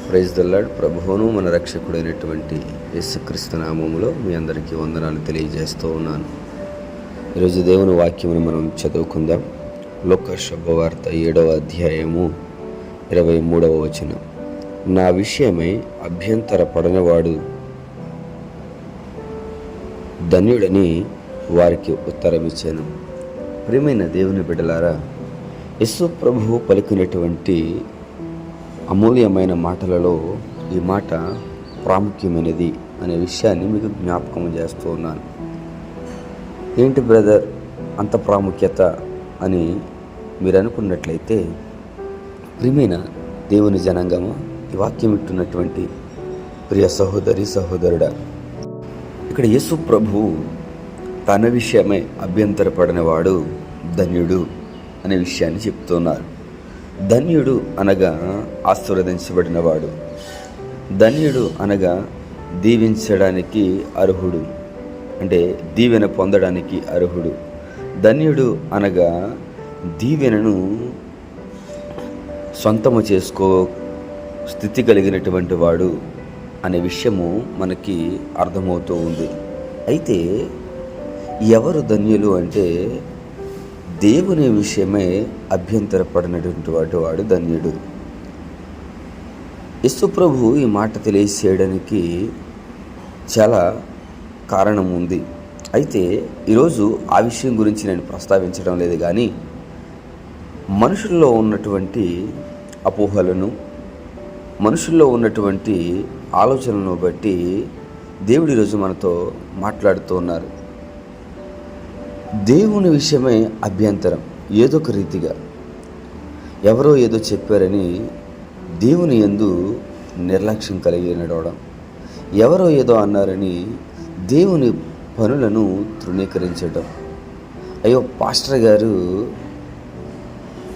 Praise the lord. ప్రభువును మన రక్షకుడైనటువంటి యేసుక్రీస్తు నామములో మీ అందరికీ వందనాలు తెలియజేస్తూ ఉన్నాను. ఈరోజు దేవుని వాక్యమును మనం చదువుకుందాం. లోక శుభవార్త 7వ అధ్యాయము 23వ వచనం. నా విషయమై అభ్యంతర పడనివాడు ధన్యుడని వారికి ఉత్తరమిచ్చాను. ప్రియమైన దేవుని బిడ్డలారా, యేసు ప్రభువు పలికినటువంటి అమూల్యమైన మాటలలో ఈ మాట ప్రాముఖ్యమైనది అనే విషయాన్ని మీకు జ్ఞాపకం చేస్తూ ఉన్నాను. ఏంటి బ్రదర్ అంత ప్రాముఖ్యత అని మీరు అనుకున్నట్లయితే, ప్రియమైన దేవుని జనాంగమా, ఈ వాక్యం వింటున్నటువంటి ప్రియ సహోదరి సహోదరుడా, ఇక్కడ యేసు ప్రభువు తన విషయమై అభ్యంతరపడనివాడు ధన్యుడు అనే విషయాన్ని చెప్తున్నారు. ధన్యుడు అనగా ఆశీర్వదించబడినవాడు, ధన్యుడు అనగా దీవించడానికి అర్హుడు, అంటే దీవెన పొందడానికి అర్హుడు. ధన్యుడు అనగా దీవెనను సొంతము చేసుకో స్థితి కలిగినటువంటి వాడు అనే విషయము మనకి అర్థమవుతూ ఉంది. అయితే ఎవరు ధన్యులు అంటే, దేవుని విషయమై అభ్యంతరపడినటువంటి వాడు ధన్యుడు. యేసు ప్రభు ఈ మాట తెలియజేయడానికి చాలా కారణం ఉంది. అయితే ఈరోజు ఆ విషయం గురించి నేను ప్రస్తావించడం లేదు, కానీ మనుషుల్లో ఉన్నటువంటి అపోహలను, మనుషుల్లో ఉన్నటువంటి ఆలోచనలను బట్టి దేవుడు ఈరోజు మనతో మాట్లాడుతూ ఉన్నారు. దేవుని విషయమై అభ్యంతరం, ఏదో ఒక రీతిగా ఎవరో ఏదో చెప్పారని దేవుని యందు నిర్లక్ష్యం కలిగి నడవడం, ఎవరో ఏదో అన్నారని దేవుని పనులను తృణీకరించడం. అయ్యో పాస్టర్ గారు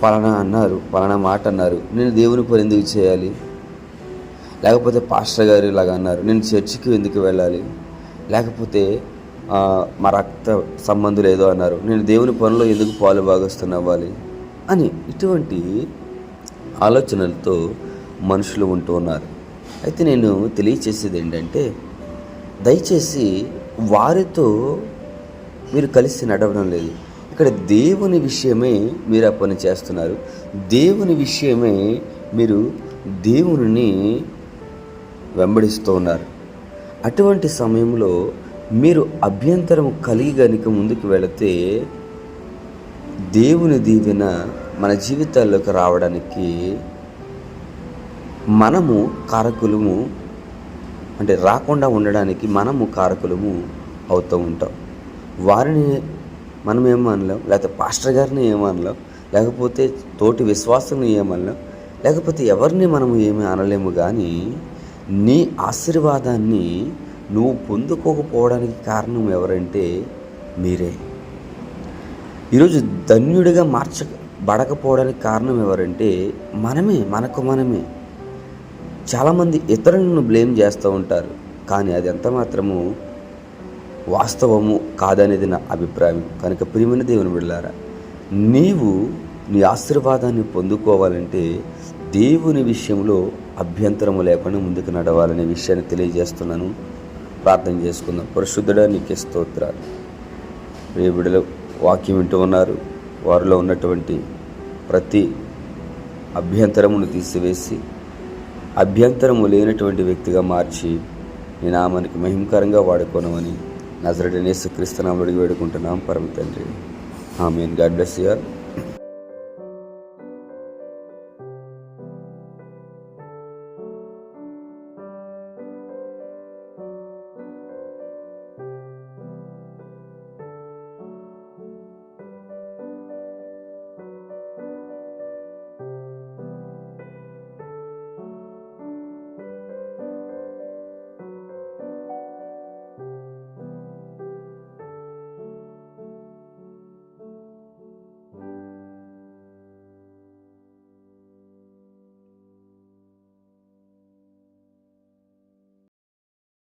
పలానా అన్నారు, పలానా మాట అన్నారు, నేను దేవుని పని ఎందుకు చేయాలి? లేకపోతే పాస్టర్ గారు ఇలాగ అన్నారు, నేను చర్చికి ఎందుకు వెళ్ళాలి? లేకపోతే మా రక్త సంబంధులు ఏదో అన్నారు, నేను దేవుని పనిలో ఎందుకు పాలు భాగస్తున్నవ్వాలి అని ఇటువంటి ఆలోచనలతో మనుషులు ఉంటూ ఉన్నారు. అయితే నేను తెలియచేసేది ఏంటంటే, దయచేసి వారితో మీరు కలిసి నడవడం లేదు. ఇక్కడ దేవుని విషయమే మీరు ఆ పని చేస్తున్నారు. దేవుని విషయమే మీరు దేవుని వెంబడిస్తూ ఉన్నారు. అటువంటి సమయంలో మీరు అభ్యంతరం కలిగి గనుక ముందుకు వెళితే దేవుని దీవెన మన జీవితాల్లోకి రావడానికి మనము కారకులము, అంటే రాకుండా ఉండడానికి మనము కారకులము అవుతూ ఉంటాం. వారిని మనం ఏమనలేం, లేకపోతే పాస్టర్ గారిని ఏమనలేం, లేకపోతే తోటి విశ్వాసాన్ని ఏమనలేం, లేకపోతే ఎవరిని మనము ఏమీ అనలేము. కానీ నీ ఆశీర్వాదాన్ని నువ్వు పొందుకోకపోవడానికి కారణం ఎవరంటే మీరే. ఈరోజు ధన్యుడిగా మార్చబడకపోవడానికి కారణం ఎవరంటే మనమే. చాలామంది ఇతరులను బ్లేమ్ చేస్తూ ఉంటారు, కానీ అది ఎంత మాత్రము వాస్తవము కాదనేది నా అభిప్రాయం. కనుక ప్రియమైన దేవుని బిడ్డలారా, నీవు నీ ఆశీర్వాదాన్ని పొందుకోవాలంటే దేవుని విషయంలో అభ్యంతరము లేకుండా ముందుకు నడవాలనే విషయాన్ని తెలియజేస్తున్నాను. ప్రార్థన చేసుకుందాం. పరిశుద్ధుడా, నీకే స్తోత్రాలు. ఏ బిడ్డలు వాక్యం వింటూ ఉన్నారు, వారిలో ఉన్నటువంటి ప్రతి అభ్యంతరమును తీసివేసి అభ్యంతరము లేనటువంటి వ్యక్తిగా మార్చి నీ నామానికి మహిమకరంగా వాడుకోనమని నజరేయుడైన యేసుక్రీస్తు నామములో అడిగి వేడుకుంటున్నాం పరమ తండ్రి. ఆమేన్. God bless you all.